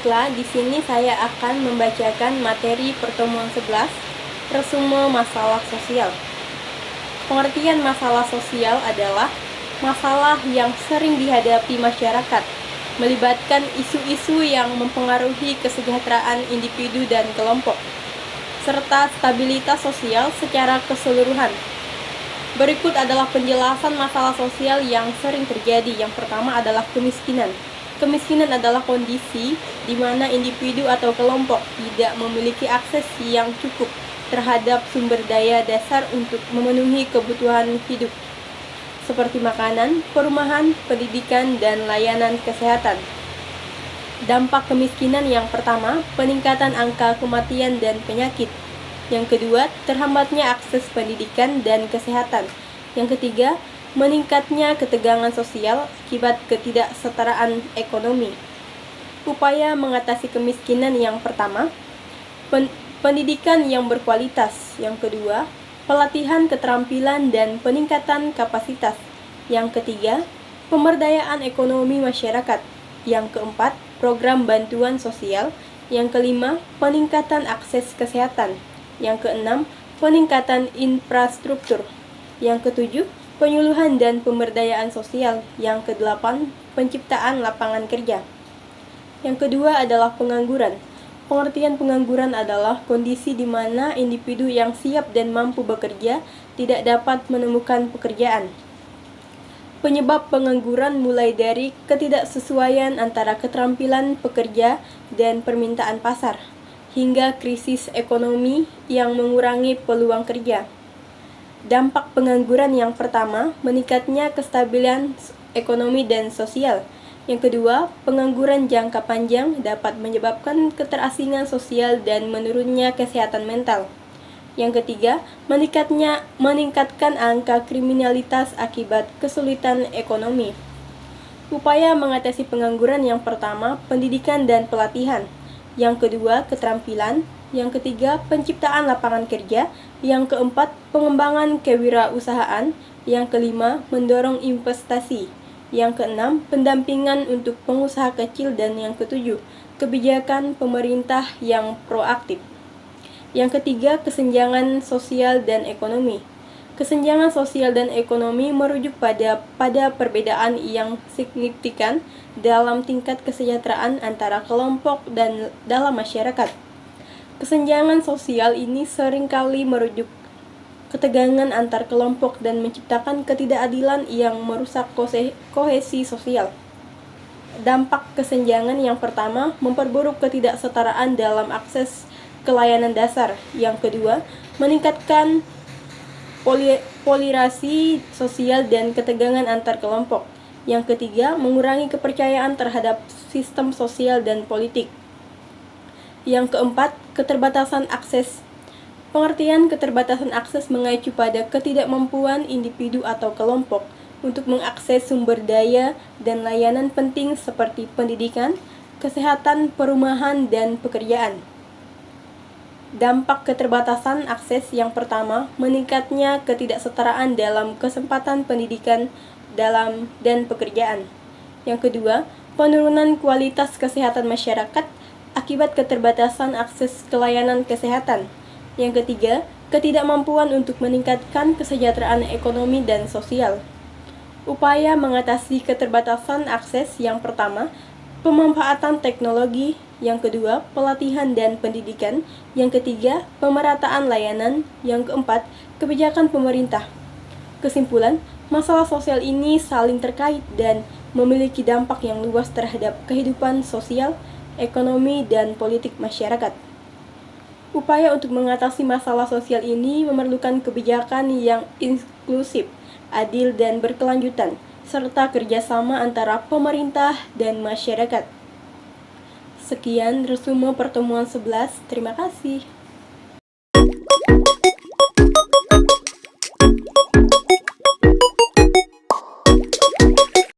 Baiklah, di sini saya akan membacakan materi pertemuan 11, resume masalah sosial. Pengertian masalah sosial adalah masalah yang sering dihadapi masyarakat, melibatkan isu-isu yang mempengaruhi kesejahteraan individu dan kelompok, serta stabilitas sosial secara keseluruhan. Berikut adalah penjelasan masalah sosial yang sering terjadi. Yang pertama adalah kemiskinan. Kemiskinan adalah kondisi di mana individu atau kelompok tidak memiliki akses yang cukup terhadap sumber daya dasar untuk memenuhi kebutuhan hidup, seperti makanan, perumahan, pendidikan, dan layanan kesehatan. Dampak kemiskinan yang pertama, peningkatan angka kematian dan penyakit. Yang kedua, terhambatnya akses pendidikan dan kesehatan. Yang ketiga, meningkatnya ketegangan sosial akibat ketidaksetaraan ekonomi. Upaya mengatasi kemiskinan yang pertama, pendidikan yang berkualitas. Yang kedua, pelatihan keterampilan dan peningkatan kapasitas. Yang ketiga, pemberdayaan ekonomi masyarakat. Yang keempat, program bantuan sosial. Yang kelima, peningkatan akses kesehatan. Yang keenam, peningkatan infrastruktur. Yang ketujuh, penyuluhan dan pemberdayaan sosial. Yang kedelapan, penciptaan lapangan kerja. Yang kedua adalah pengangguran. Pengertian pengangguran adalah kondisi di mana individu yang siap dan mampu bekerja tidak dapat menemukan pekerjaan. Penyebab pengangguran mulai dari ketidaksesuaian antara keterampilan pekerja dan permintaan pasar, hingga krisis ekonomi yang mengurangi peluang kerja. Dampak pengangguran yang pertama, meningkatnya kestabilan ekonomi dan sosial. Yang kedua, pengangguran jangka panjang dapat menyebabkan keterasingan sosial dan menurunnya kesehatan mental. Yang ketiga, meningkatkan angka kriminalitas akibat kesulitan ekonomi. Upaya mengatasi pengangguran yang pertama, pendidikan dan pelatihan. Yang kedua, keterampilan. Yang ketiga, penciptaan lapangan kerja. Yang keempat, pengembangan kewirausahaan. Yang kelima, mendorong investasi. Yang keenam, pendampingan untuk pengusaha kecil. Dan yang ketujuh, kebijakan pemerintah yang proaktif. Yang ketiga, kesenjangan sosial dan ekonomi. Kesenjangan sosial dan ekonomi merujuk pada perbedaan yang signifikan dalam tingkat kesejahteraan antara kelompok dan dalam masyarakat. Kesenjangan sosial ini seringkali merujuk ketegangan antar kelompok dan menciptakan ketidakadilan yang merusak kohesi sosial. Dampak kesenjangan yang pertama, memperburuk ketidaksetaraan dalam akses ke layanan dasar. Yang kedua, meningkatkan polarisasi sosial dan ketegangan antar kelompok. Yang ketiga, mengurangi kepercayaan terhadap sistem sosial dan politik. Yang keempat, keterbatasan akses. Pengertian keterbatasan akses mengacu pada ketidakmampuan individu atau kelompok untuk mengakses sumber daya dan layanan penting seperti pendidikan, kesehatan, perumahan, dan pekerjaan. Dampak keterbatasan akses yang pertama, meningkatnya ketidaksetaraan dalam kesempatan pendidikan dan pekerjaan. Yang kedua, penurunan kualitas kesehatan masyarakat akibat keterbatasan akses ke layanan kesehatan. Yang ketiga, ketidakmampuan untuk meningkatkan kesejahteraan ekonomi dan sosial. Upaya mengatasi keterbatasan akses yang pertama, pemanfaatan teknologi. Yang kedua, pelatihan dan pendidikan. Yang ketiga, pemerataan layanan. Yang keempat, kebijakan pemerintah. Kesimpulan, masalah sosial ini saling terkait dan memiliki dampak yang luas terhadap kehidupan sosial, ekonomi, dan politik masyarakat. Upaya untuk mengatasi masalah sosial ini memerlukan kebijakan yang inklusif, adil, dan berkelanjutan, serta kerjasama antara pemerintah dan masyarakat. Sekian resume pertemuan 11. Terima kasih.